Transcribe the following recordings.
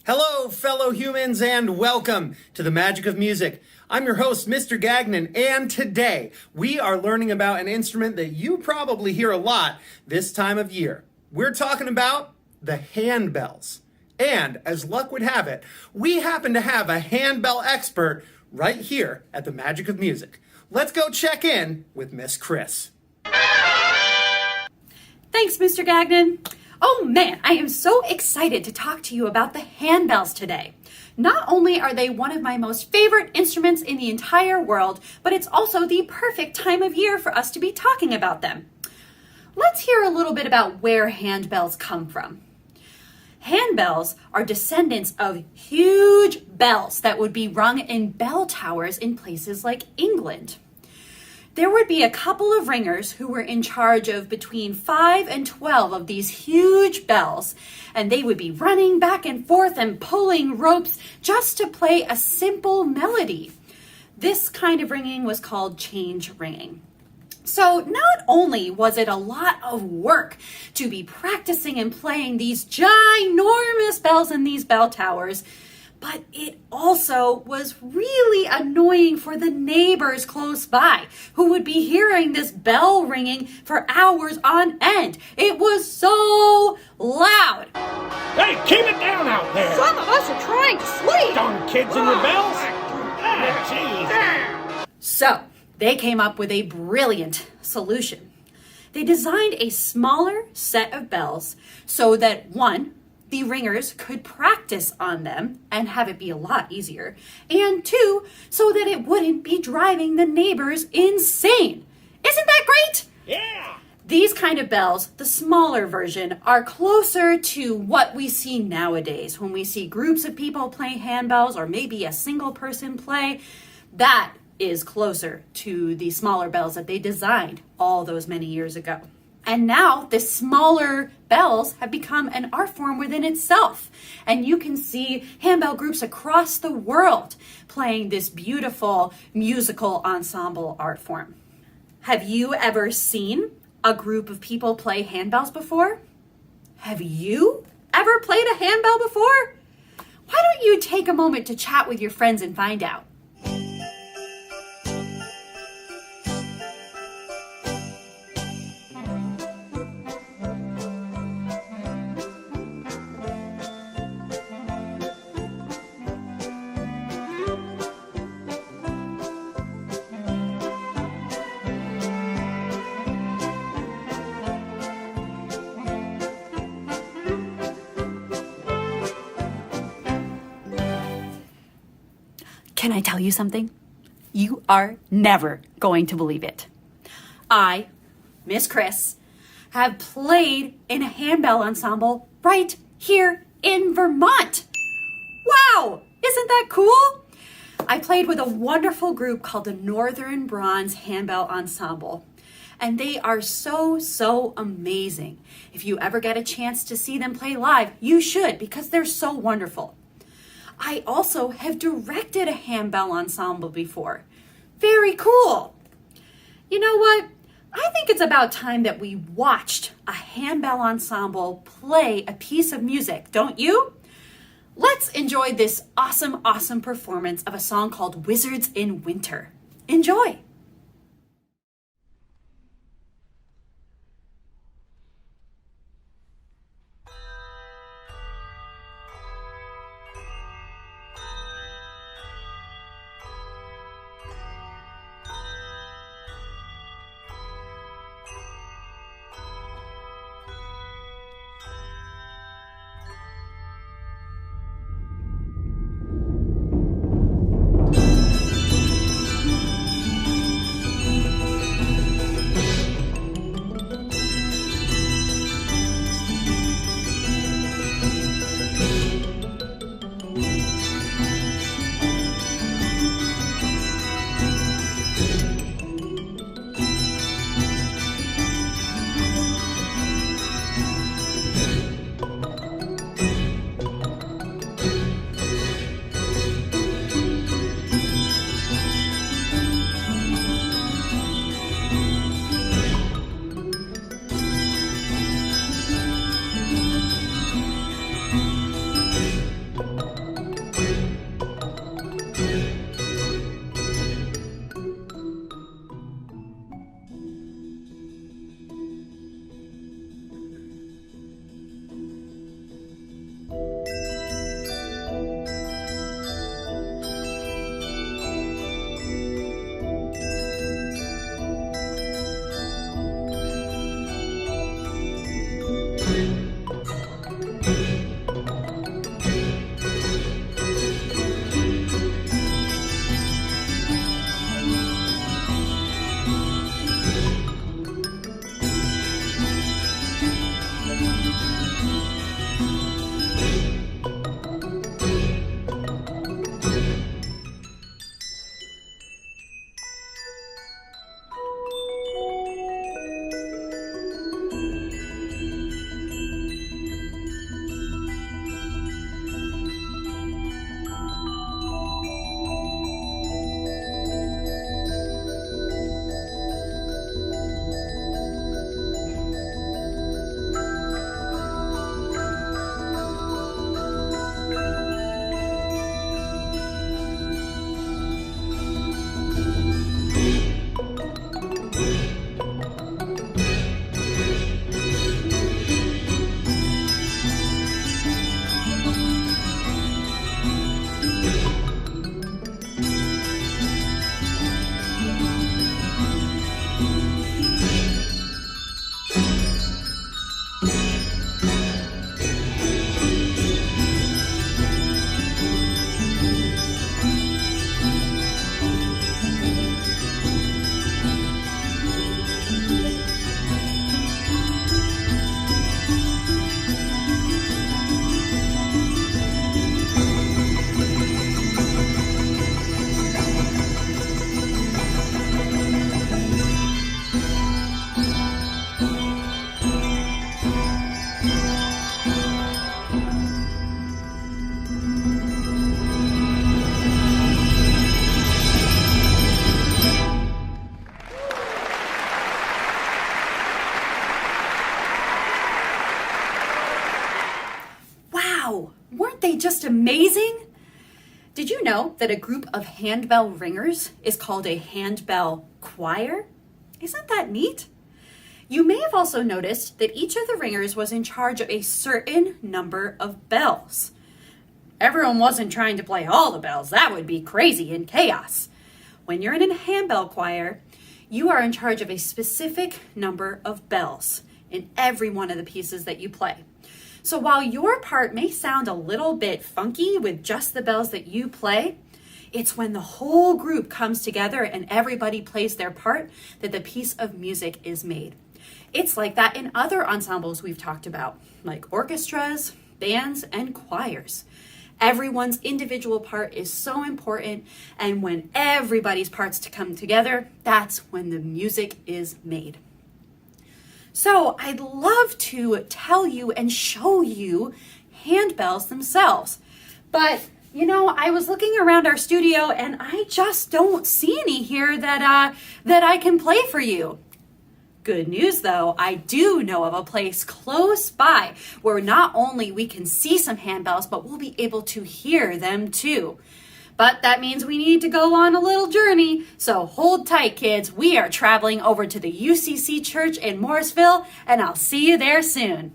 Hello, fellow humans, and welcome to the Magic of Music. I'm your host, Mr. Gagnon, and today we are learning about an instrument that you probably hear a lot this time of year. We're talking about the handbells. And as luck would have it, we happen to have a handbell expert right here at the Magic of Music. Let's go check in with Miss Chris. Thanks, Mr. Gagnon. Oh man, I am so excited to talk to you about the handbells today. Not only are they one of my most favorite instruments in the entire world, but it's also the perfect time of year for us to be talking about them. Let's hear a little bit about where handbells come from. Handbells are descendants of huge bells that would be rung in bell towers in places like England. There would be a couple of ringers who were in charge of between 5 and 12 of these huge bells, and they would be running back and forth and pulling ropes just to play a simple melody. This kind of ringing was called change ringing. So not only was it a lot of work to be practicing and playing these ginormous bells in these bell towers, but it also was really annoying for the neighbors close by who would be hearing this bell ringing for hours on end. It was so loud. Hey, keep it down out there! Some of us are trying to sleep. Darn kids and their bells! Ah, jeez. So they came up with a brilliant solution. They designed a smaller set of bells so that one, the ringers could practice on them and have it be a lot easier. And two, so that it wouldn't be driving the neighbors insane. Isn't that great? Yeah! These kind of bells, the smaller version, are closer to what we see nowadays. When we see groups of people play handbells or maybe a single person play, that is closer to the smaller bells that they designed all those many years ago. And now the smaller bells have become an art form within itself. And you can see handbell groups across the world playing this beautiful musical ensemble art form. Have you ever seen a group of people play handbells before? Have you ever played a handbell before? Why don't you take a moment to chat with your friends and find out? Can I tell you something? You are never going to believe it. I, Miss Chris, have played in a handbell ensemble right here in Vermont. Wow, isn't that cool? I played with a wonderful group called the Northern Bronze Handbell Ensemble. And they are so amazing. If you ever get a chance to see them play live, you should, because they're so wonderful. I also have directed a handbell ensemble before. Very cool. You know what? I think it's about time that we watched a handbell ensemble play a piece of music, don't you? Let's enjoy this awesome performance of a song called Wizards in Winter. Enjoy. Wow, weren't they just amazing? Did you know that a group of handbell ringers is called a handbell choir? Isn't that neat? You may have also noticed that each of the ringers was in charge of a certain number of bells. Everyone wasn't trying to play all the bells. That would be crazy and chaos. When you're in a handbell choir, you are in charge of a specific number of bells in every one of the pieces that you play. So while your part may sound a little bit funky with just the bells that you play, it's when the whole group comes together and everybody plays their part that the piece of music is made. It's like that in other ensembles we've talked about, like orchestras, bands, and choirs. Everyone's individual part is so important, and when everybody's parts to come together, that's when the music is made. So I'd love to tell you and show you handbells themselves. But, I was looking around our studio and I just don't see any here that I can play for you. Good news though, I do know of a place close by where not only we can see some handbells, but we'll be able to hear them too. But that means we need to go on a little journey. So hold tight, kids. We are traveling over to the UCC Church in Morrisville, and I'll see you there soon.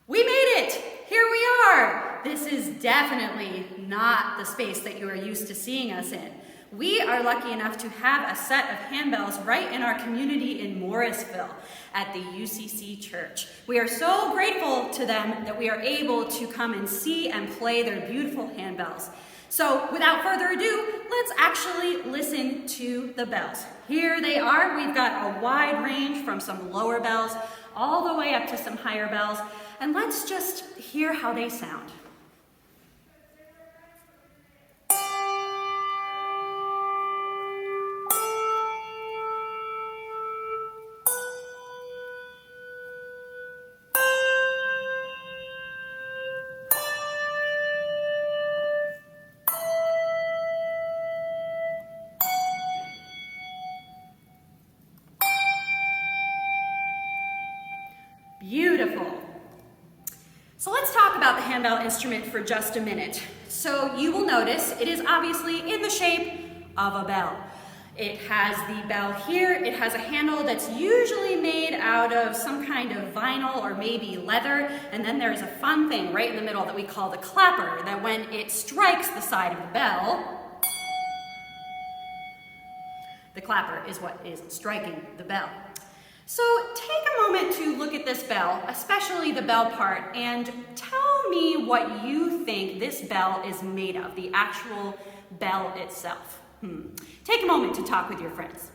We made it! Here we are! This is definitely not the space that you are used to seeing us in. We are lucky enough to have a set of handbells right in our community in Morrisville at the UCC Church. We are so grateful to them that we are able to come and see and play their beautiful handbells. So without further ado, let's actually listen to the bells. Here they are. We've got a wide range from some lower bells all the way up to some higher bells. And let's just hear how they sound. Beautiful. So let's talk about the handbell instrument for just a minute. So you will notice it is obviously in the shape of a bell. It has the bell here. It has a handle that's usually made out of some kind of vinyl or maybe leather. And then there's a fun thing right in the middle that we call the clapper, that when it strikes the side of the bell, the clapper is what is striking the bell. So take a moment to look at this bell, especially the bell part, and tell me what you think this bell is made of, the actual bell itself. Take a moment to talk with your friends.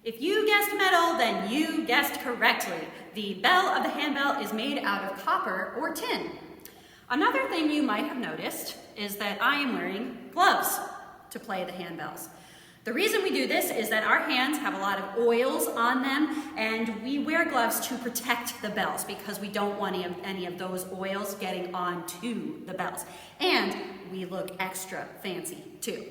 If you guessed metal, then you guessed correctly. The bell of the handbell is made out of copper or tin. Another thing you might have noticed is that I am wearing gloves to play the handbells. The reason we do this is that our hands have a lot of oils on them, and we wear gloves to protect the bells because we don't want any of those oils getting onto the bells. And we look extra fancy too.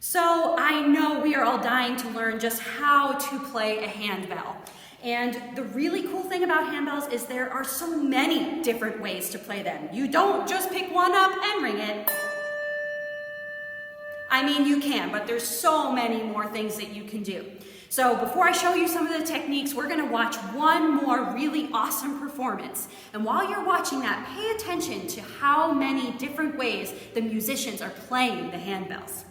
So I know we are all dying to learn just how to play a handbell. And the really cool thing about handbells is there are so many different ways to play them. You don't just pick one up and ring it. I mean, you can, but there's so many more things that you can do. So before I show you some of the techniques, we're gonna watch one more really awesome performance. And while you're watching that, pay attention to how many different ways the musicians are playing the handbells.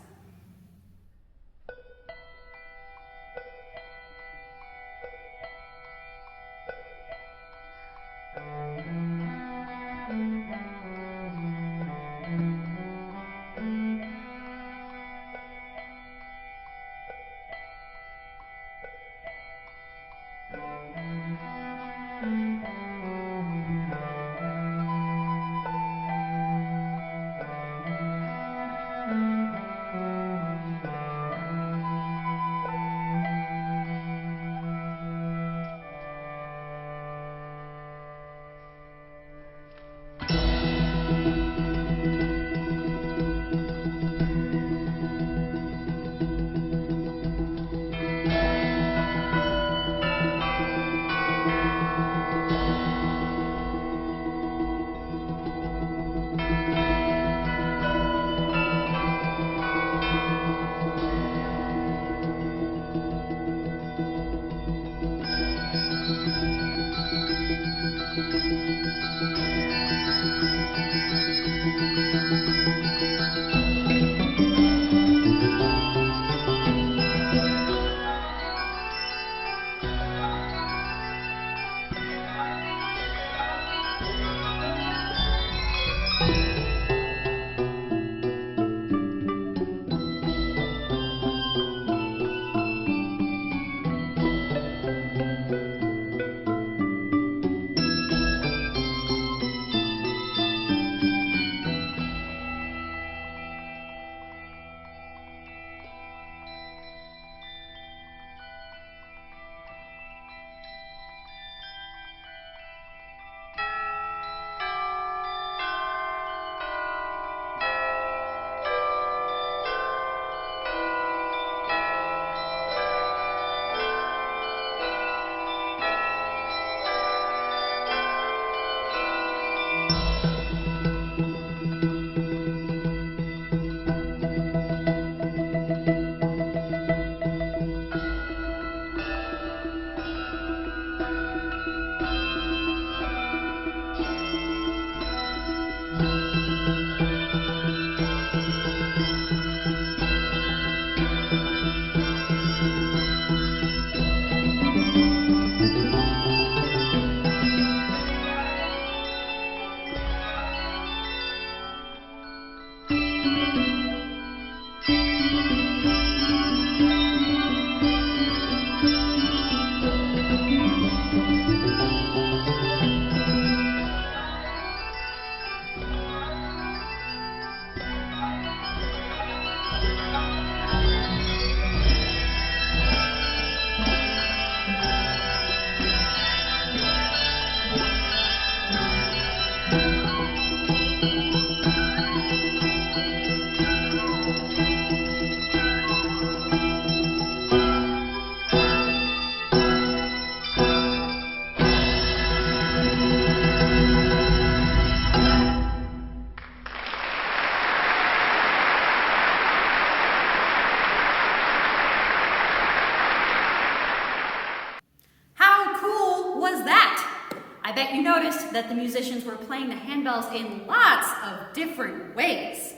that the musicians were playing the handbells in lots of different ways.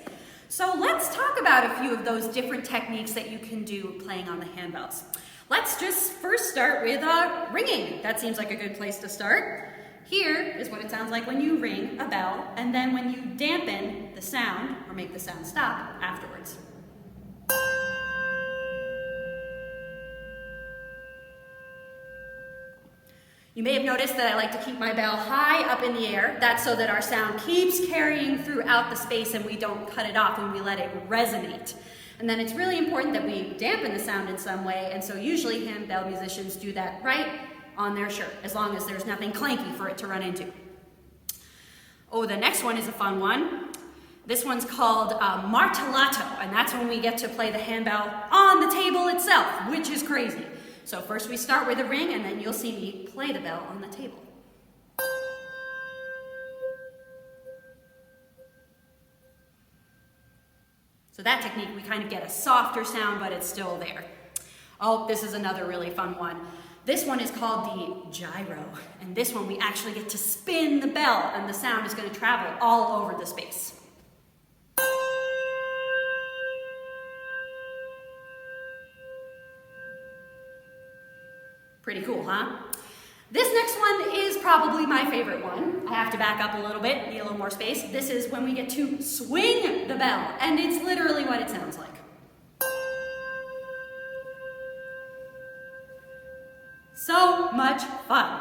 So let's talk about a few of those different techniques that you can do playing on the handbells. Let's just first start with ringing. That seems like a good place to start. Here is what it sounds like when you ring a bell, and then when you dampen the sound, or make the sound stop, afterwards. You may have noticed that I like to keep my bell high up in the air. That's so that our sound keeps carrying throughout the space and we don't cut it off when we let it resonate. And then it's really important that we dampen the sound in some way, and so usually handbell musicians do that right on their shirt, as long as there's nothing clanky for it to run into. Oh, the next one is a fun one. This one's called martellato, and that's when we get to play the handbell on the table itself, which is crazy. So first we start with a ring, and then you'll see me play the bell on the table. So that technique, we kind of get a softer sound, but it's still there. Oh, this is another really fun one. This one is called the gyro, and this one we actually get to spin the bell, and the sound is going to travel all over the space. Pretty cool, huh? This next one is probably my favorite one. I have to back up a little bit, need a little more space. This is when we get to swing the bell, and it's literally what it sounds like. So much fun.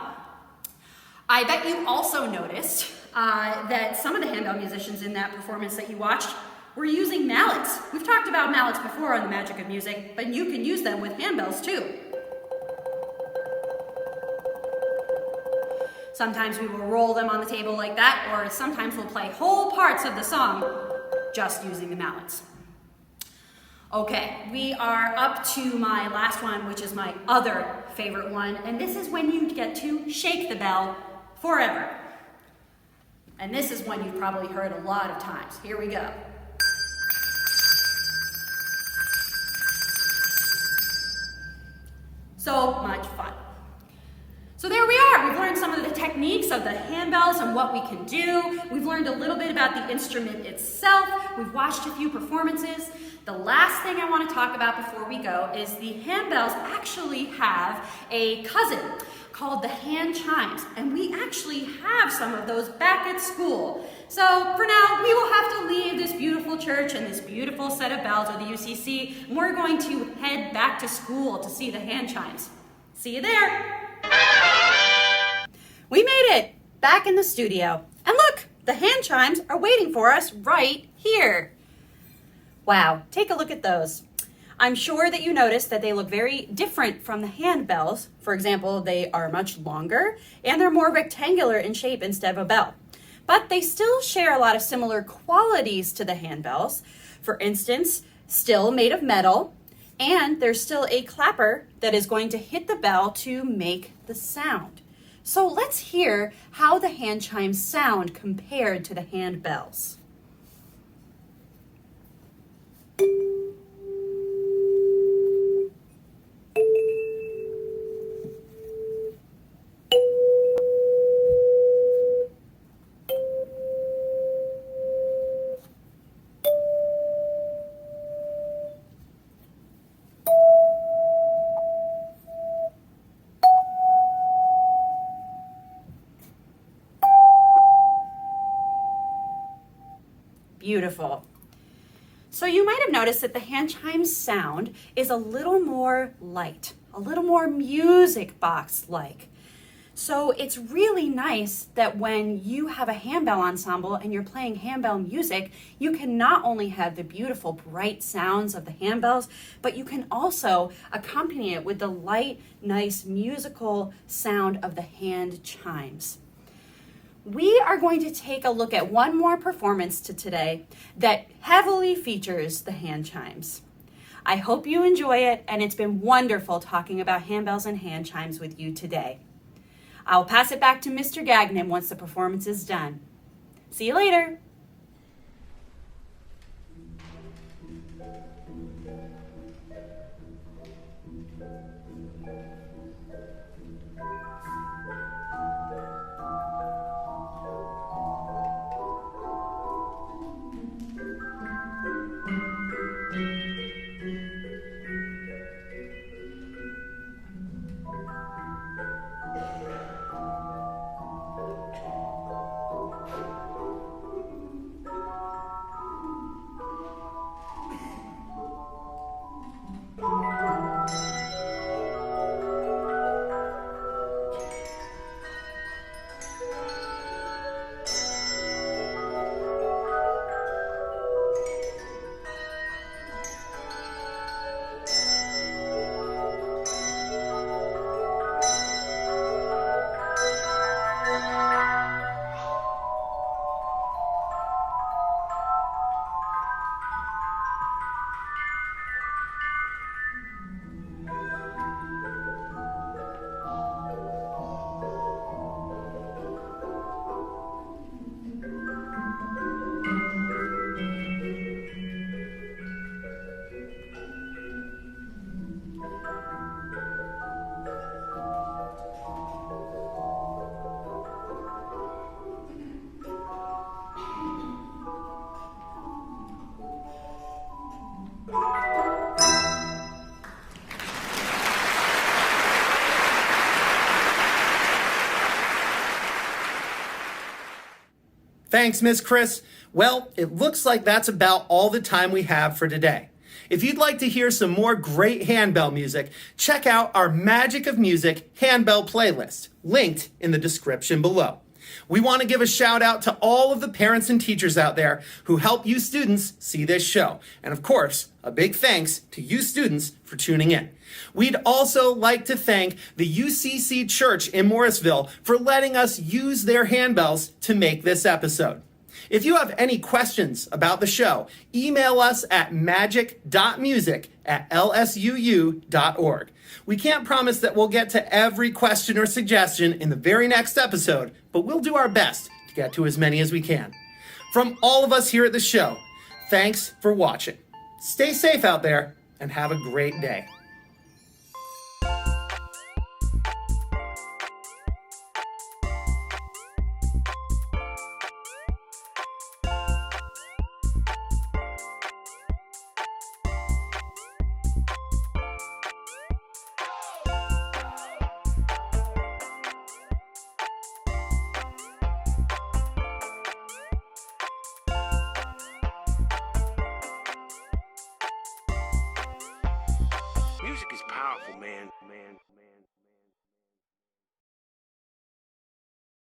I bet you also noticed that some of the handbell musicians in that performance that you watched were using mallets. We've talked about mallets before on the Magic of Music, but you can use them with handbells too. Sometimes we will roll them on the table like that, or sometimes we'll play whole parts of the song just using the mallets. Okay, we are up to my last one, which is my other favorite one, and this is when you get to shake the bell forever. And this is one you've probably heard a lot of times. Here we go. So much fun. So there we are. We've learned some of the techniques of the handbells and what we can do. We've learned a little bit about the instrument itself. We've watched a few performances. The last thing I want to talk about before we go is the handbells actually have a cousin called the hand chimes, and we actually have some of those back at school. So for now, we will have to leave this beautiful church and this beautiful set of bells, or the UCC, and we're going to head back to school to see the hand chimes. See you there. We made it back in the studio. And look, the hand chimes are waiting for us right here. Wow, take a look at those. I'm sure that you noticed that they look very different from the handbells. For example, they are much longer and they're more rectangular in shape instead of a bell. But they still share a lot of similar qualities to the handbells. For instance, still made of metal, and there's still a clapper that is going to hit the bell to make the sound. So let's hear how the hand chimes sound compared to the handbells. Beautiful. So you might have noticed that the hand chimes sound is a little more light, a little more music box-like. So it's really nice that when you have a handbell ensemble and you're playing handbell music, you can not only have the beautiful bright sounds of the handbells, but you can also accompany it with the light, nice musical sound of the hand chimes. We are going to take a look at one more performance today that heavily features the hand chimes. I hope you enjoy it, and it's been wonderful talking about handbells and hand chimes with you today. I'll pass it back to Mr. Gagnon once the performance is done. See you later. Thanks, Miss Chris. Well, it looks like that's about all the time we have for today. If you'd like to hear some more great handbell music, check out our Magic of Music handbell playlist, linked in the description below. We want to give a shout out to all of the parents and teachers out there who help you students see this show. And of course, a big thanks to you students for tuning in. We'd also like to thank the UCC Church in Morrisville for letting us use their handbells to make this episode. If you have any questions about the show, email us at magic.music@lsuu.org. We can't promise that we'll get to every question or suggestion in the very next episode, but we'll do our best to get to as many as we can. From all of us here at the show, thanks for watching. Stay safe out there and have a great day. Music is powerful, man.